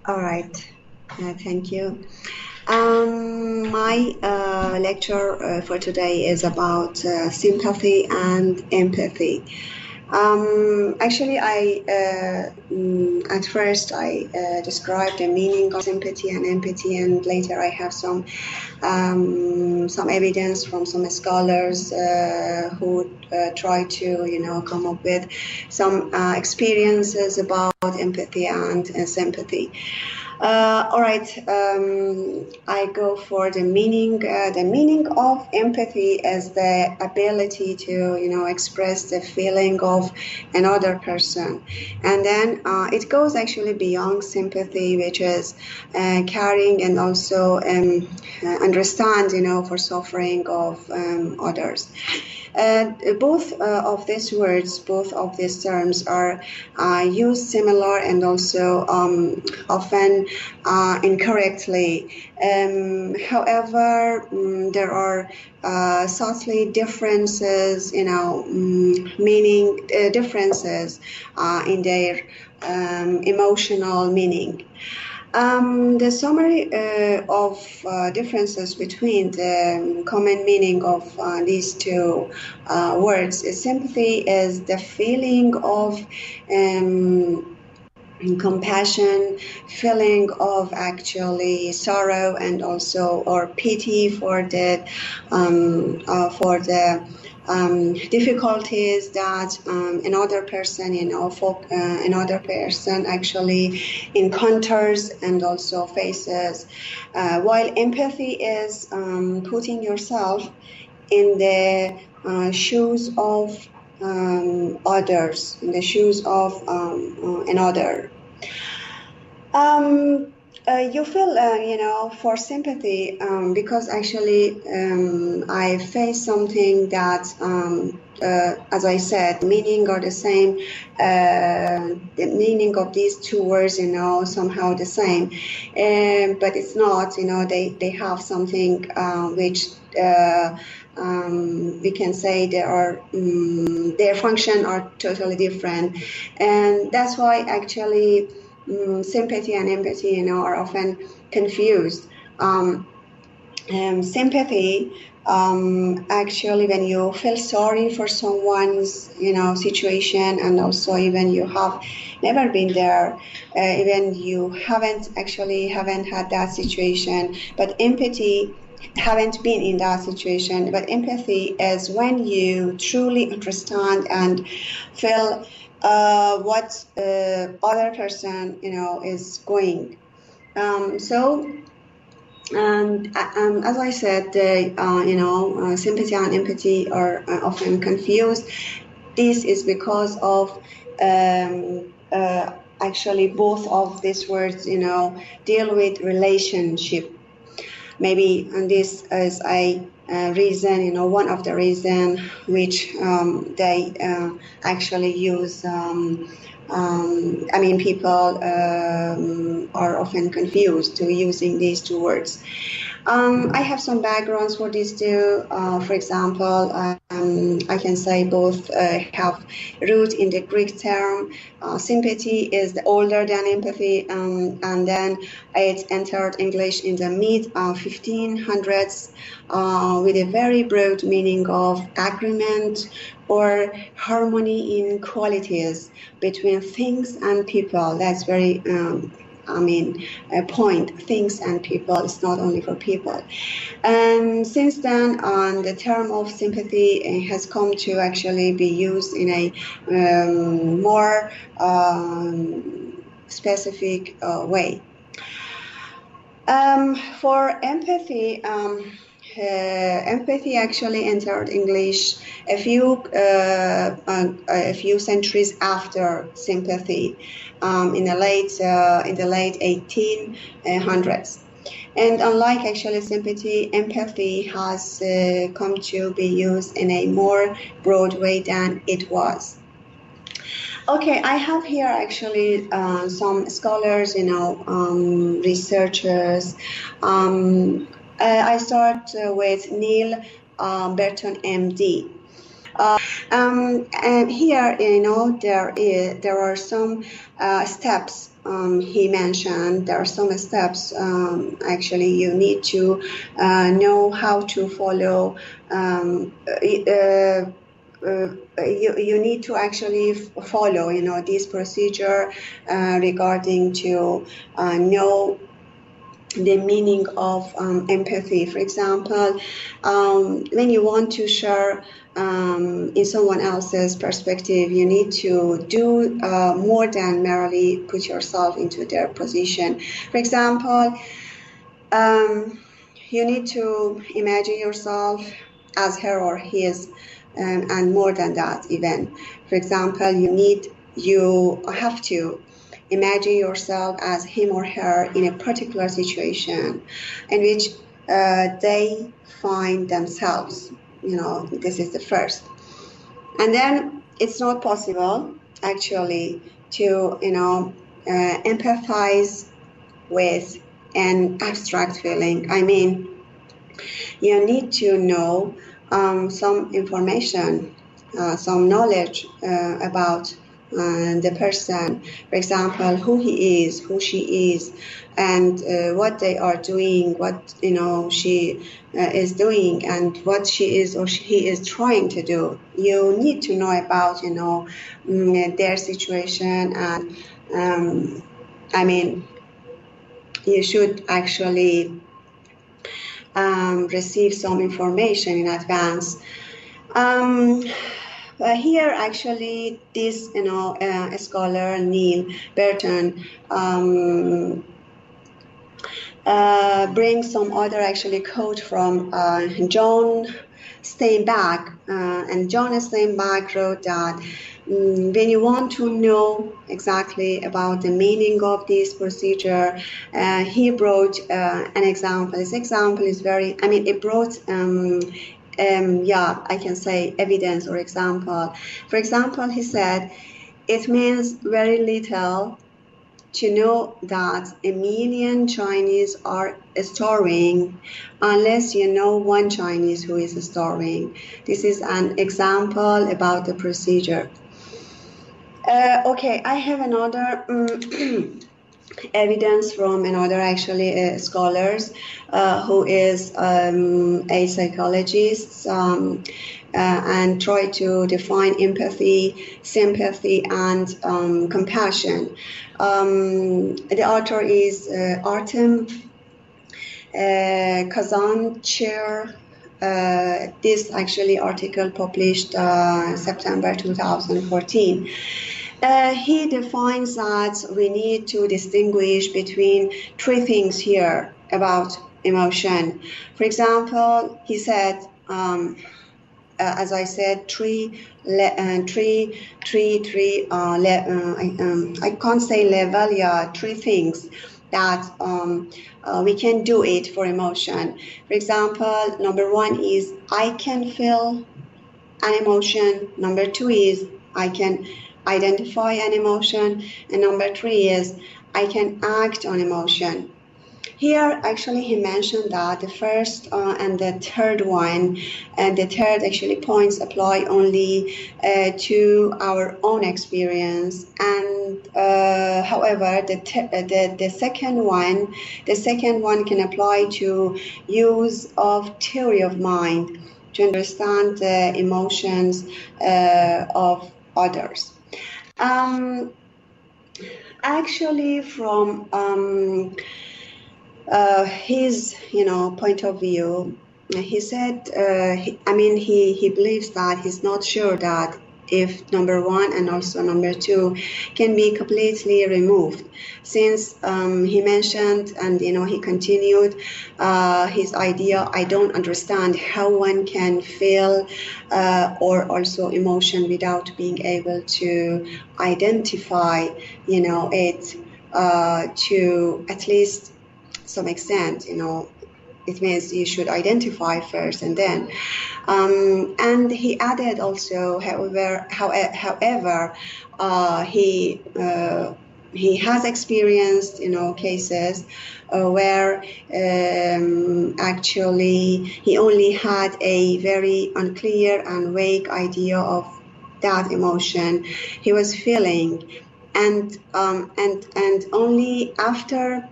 All right. Thank you. My lecture for today is about sympathy and empathy. Actually, at first I described the meaning of sympathy and empathy, and later I have some evidence from some scholars who try to, come up with some experiences about empathy and sympathy. All right, I go for the meaning. The meaning of empathy is the ability to, express the feeling of another person. And then it goes actually beyond sympathy, which is caring and also understand, for suffering of others. Both of these words, both of these terms are used similar and also often incorrectly. However, there are subtly differences, meaning differences in their emotional meaning. The summary of differences between the common meaning of these two words is sympathy is the feeling of compassion, feeling of actually sorrow and also or pity for the difficulties that another person, another person actually encounters and also faces. While empathy is putting yourself in the shoes of others, in the shoes of another. You feel, for sympathy, because actually I face something that, as I said, meaning are the same. The meaning of these two words, somehow the same, but it's not. They have something which. We can say their function are totally different, and that's why actually sympathy and empathy, are often confused. Sympathy, actually, when you feel sorry for someone's, situation, and also even you have never been there, even you haven't had that situation, but empathy haven't been in that situation. But empathy is when you truly understand and feel what other person, is going. As I said, sympathy and empathy are often confused. This is because of actually both of these words, deal with relationship. Maybe, and this is a reason, one of the reason which they actually use. People are often confused to using these two words. I have some backgrounds for these two. For example, I can say both have root in the Greek term. Sympathy is older than empathy, and then it entered English in the mid 1500s with a very broad meaning of agreement or harmony in qualities between things and people. That's very a point, things and people. It's not only for people. And since then, the term of sympathy has come to actually be used in a more specific way. For empathy, empathy actually entered English a few centuries after sympathy, in the late 1800s. And unlike actually sympathy, empathy has come to be used in a more broad way than it was. Okay, I have here actually some scholars, researchers. I start with Neil Burton, MD. And here, there are some steps he mentioned. There are some steps actually you need to know how to follow. You need to actually follow, this procedure regarding to know the meaning of empathy. For example, when you want to share in someone else's perspective, you need to do more than merely put yourself into their position. For example, you need to imagine yourself as her or his, and more than that even. For example, you have to imagine yourself as him or her in a particular situation in which they find themselves. This is the first. And then it's not possible actually to empathize with an abstract feeling. I mean, you need to know some information, some knowledge about the person. For example, who he is, who she is, and what they are doing, what she is doing, and what she is or he is trying to do. You need to know about their situation, and I mean, you should actually receive some information in advance. Here, actually, this scholar Neil Burton brings some other actually quote from John Steinbeck, and John Steinbeck wrote that when you want to know exactly about the meaning of this procedure, he brought an example. This example is very, it brought I can say evidence or example. For example, he said, it means very little to know that 1 million Chinese are starving unless you know one Chinese who is starving. This is an example about the procedure. Okay, I have another evidence from another actually scholars who is a psychologist and try to define empathy, sympathy, and compassion. The author is Artem Kazancher. This actually article published September 2014. He defines that we need to distinguish between 3 things here about emotion. For example, he said, as I said, I can't say level, 3 things that we can do it for emotion. For example, number 1 is I can feel an emotion. Number 2 is I can identify an emotion, and number 3 is I can act on emotion. Here, actually, he mentioned that the first and the third one, and the third actually points apply only to our own experience. And however, the second one can apply to use of theory of mind to understand the emotions of others. Actually, from his point of view, he said he believes that he's not sure that if number 1 and also number 2 can be completely removed, since he mentioned and he continued his idea. I don't understand how one can feel or also emotion without being able to identify it to at least some extent. It means you should identify first and then. And he added also, however, he he has experienced, cases where actually he only had a very unclear and vague idea of that emotion he was feeling, and only after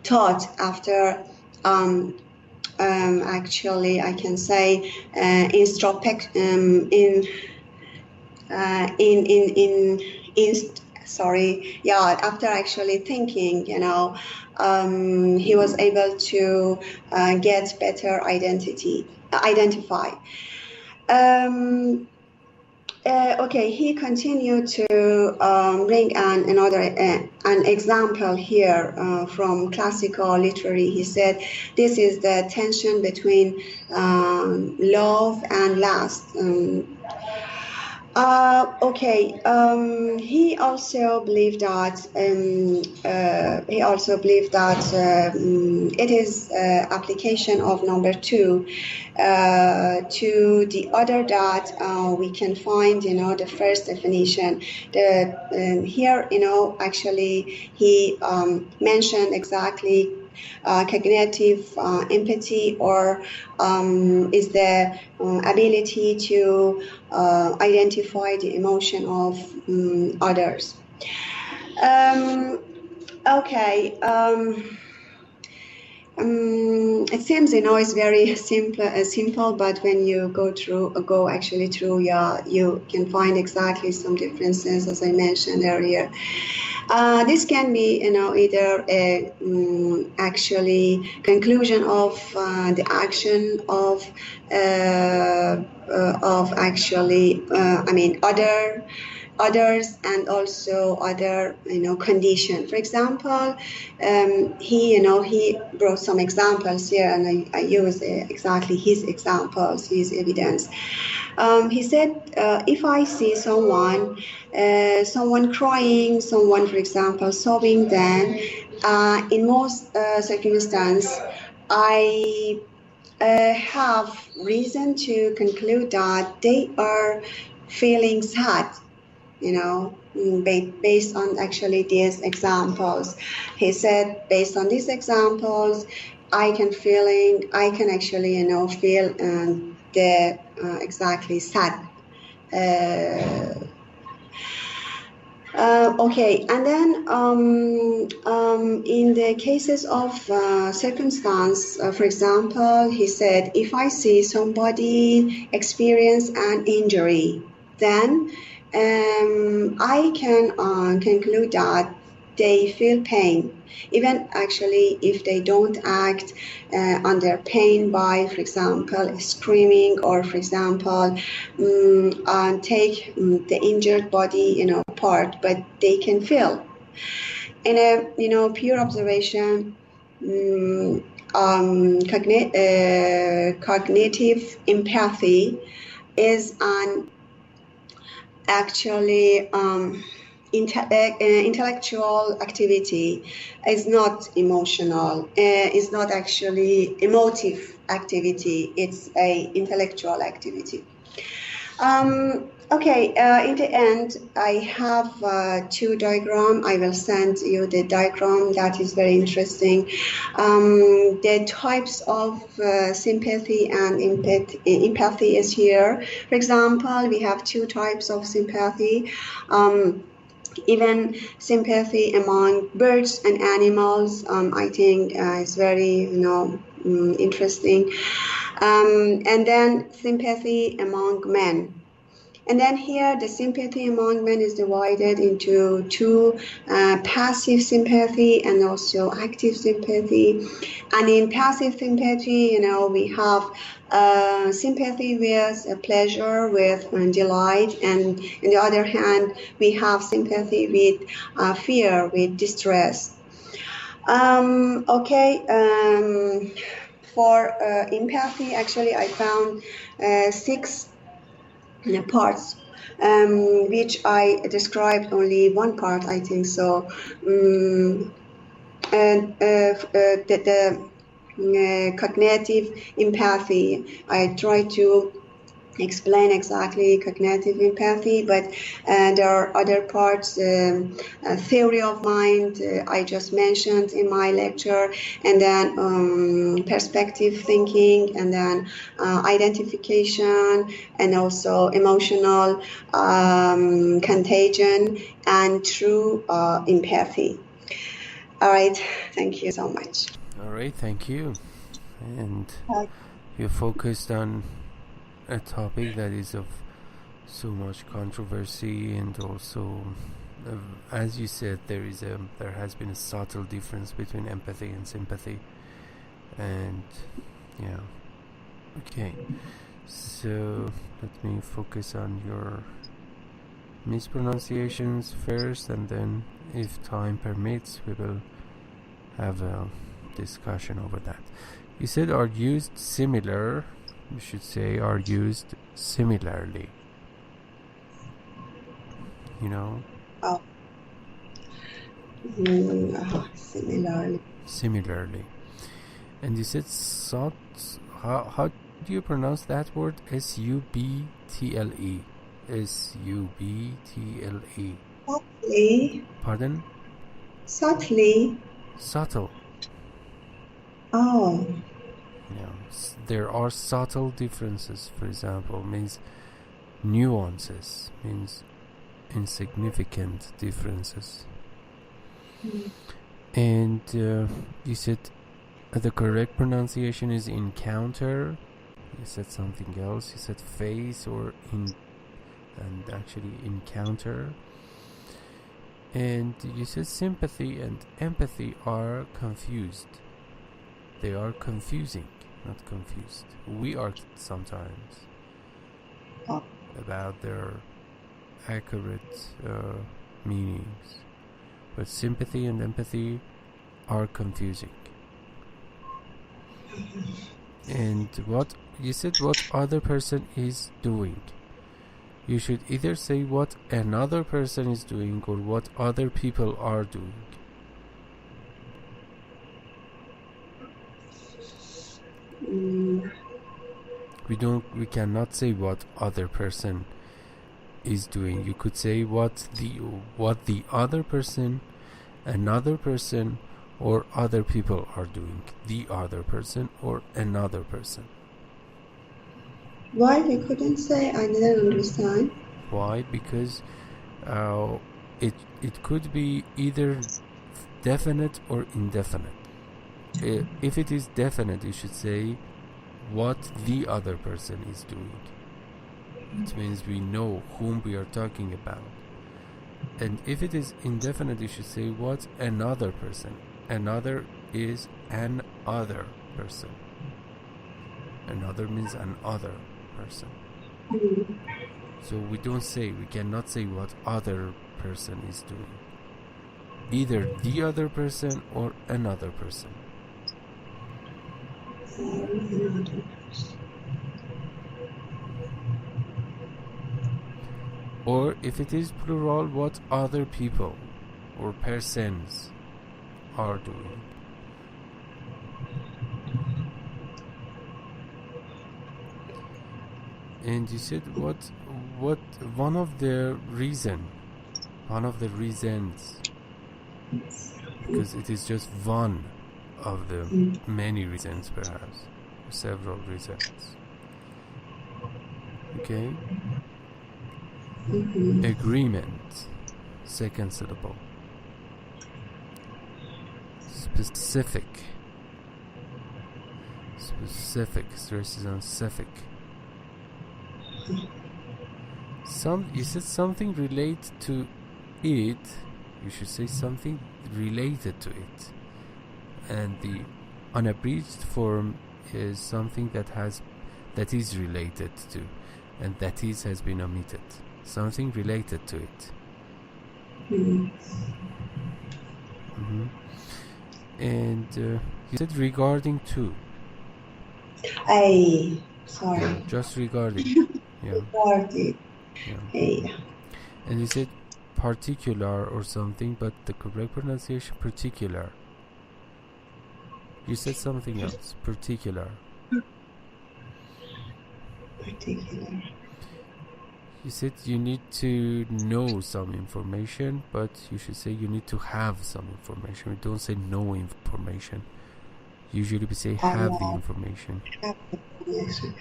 thought, after actually I can say after actually thinking, he was able to get better identify. Okay, he continued to bring another an example here from classical literary. He said, this is the tension between love and lust. He also believed that it is application of number 2 to the other that we can find, the first definition. Here, actually, he mentioned exactly cognitive empathy, or is the ability to identify the emotion of others. It seems, it's very simple, but when you go through, you can find exactly some differences, as I mentioned earlier. This can be, either a actually conclusion of the action of actually, others, and also other, condition. For example, he brought some examples here, and I use exactly his examples, his evidence. He said, if I see someone crying, someone, for example, sobbing, then in most circumstances, I have reason to conclude that they are feeling sad, based on actually these examples. He said, based on these examples, I can actually, feel the exactly sad. And then in the cases of circumstance, for example, he said, if I see somebody experience an injury, then I can conclude that they feel pain, even actually if they don't act under pain by, for example, screaming, or, for example, take the injured body, part, but they can feel. In a, pure observation, cognitive empathy is an actually intellectual activity, is not emotional, is not actually emotive activity, it's a intellectual activity. In the end, I have 2 diagrams. I will send you the diagram, that is very interesting. The types of sympathy and empathy is here. For example, we have 2 types of sympathy. Even sympathy among birds and animals, I think is very, interesting. And then sympathy among men. And then here, the sympathy among men is divided into 2, passive sympathy and also active sympathy. And in passive sympathy, we have sympathy with pleasure, with delight, and on the other hand, we have sympathy with fear, with distress. For empathy, actually, I found 6 parts, which I described only one part, I think so. And the cognitive empathy, I try to explain exactly cognitive empathy, but there are other parts, theory of mind, I just mentioned in my lecture, and then perspective thinking, and then identification, and also emotional contagion, and true empathy. All right, thank you so much. All right, thank you. And you focused on a topic that is of so much controversy, and also, as you said, there has been a subtle difference between empathy and sympathy. And yeah, okay. So let me focus on your mispronunciations first, and then, if time permits, we will have a discussion over that. You said are used similar. You should say are used similarly. You know? Oh. Similarly. Similarly. And you said how do you pronounce that word? S-U-B-T-L-E. S-U-B-T-L-E. Subtly. Pardon? Subtly. Subtle. Oh. Yeah. There are subtle differences, for example, means nuances, means insignificant differences. And you said the correct pronunciation is encounter. You said something else. You said face or and actually encounter. And you said sympathy and empathy are confused. They are confusing, not confused. We are sometimes about their accurate meanings. But sympathy and empathy are confusing. And what you said, what other person is doing. You should either say what another person is doing or what other people are doing. We cannot say what other person is doing. You could say what the other person, another person, or other people are doing. The other person or another person. Why we couldn't say? I didn't understand. Why? Because it could be either definite or indefinite. If it is definite, you should say what the other person is doing. It means we know whom we are talking about. And if it is indefinite, you should say what another person. Another is an other person. Another means an other person. So we cannot say what other person is doing. Either the other person or another person. Or if it is plural, what other people or persons are doing. And you said what one of the reasons, because it is just one of the many reasons, perhaps several reasons. Okay. Agreement, second syllable. Specific, stress is on specific. You said something related to it, you should say something related to it. And the unabridged form is something that is related to, and that is has been omitted. Something related to it. And you said regarding to. Sorry. Just regarding. Yeah. Regarding. Yeah. And you said particular or something, but the correct pronunciation particular. You said something else. Particular. particular. You said you need to know some information, but you should say you need to have some information. We don't say no information. Usually we say have the information. Have the information.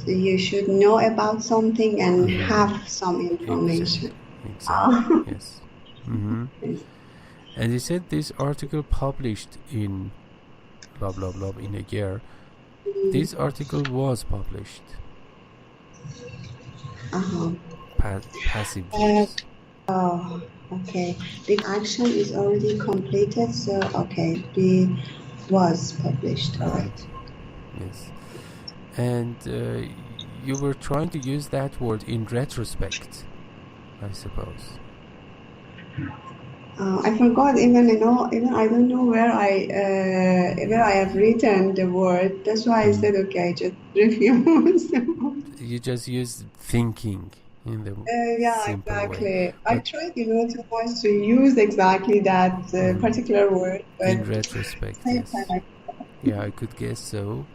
You should know about something and have some information. Exactly. Yes. And you said this article published in blah blah blah in a year. This article was published. Passive voice. Oh, okay. The action is already completed, so okay, the was published. All right. Yes. And you were trying to use that word in retrospect, I suppose. I forgot. Even I don't know where I have written the word. That's why I said okay, just refuse. You just use thinking in the simple exactly. way. I tried, too much to use exactly that particular word. But in retrospect, yes. Yeah, I could guess so,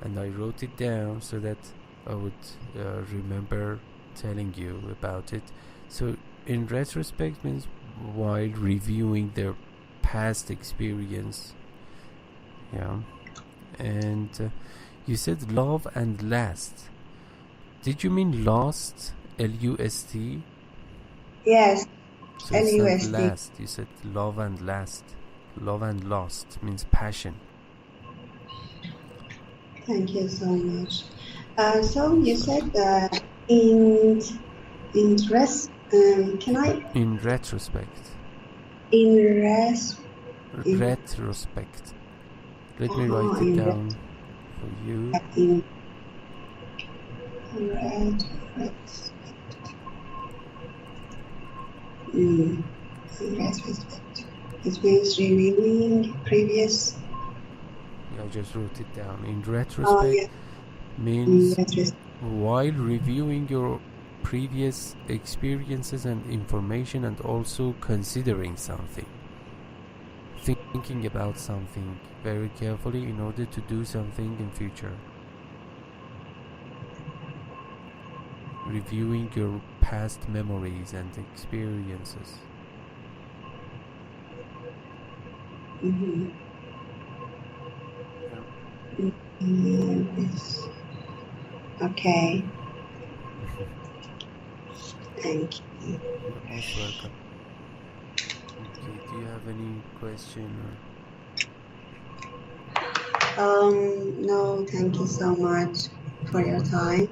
and I wrote it down so that I would remember telling you about it. So in retrospect means while reviewing their past experience. Yeah. And you said love and last. Did you mean lost? L-U-S-T? Yes. So it's not last. You said love and last. Love and lost means passion. Thank you so much. So you said in retrospect. Retrospect. Let me write it down for you. Retrospect. It means reviewing previous. I just wrote it down. In retrospect means while reviewing your previous experiences and information, and also considering something, thinking about something very carefully in order to do something in future. Reviewing your past memories and experiences. Yes. Okay. Thank you. You're most welcome. Okay, do you have any question? No, thank you so much for your time.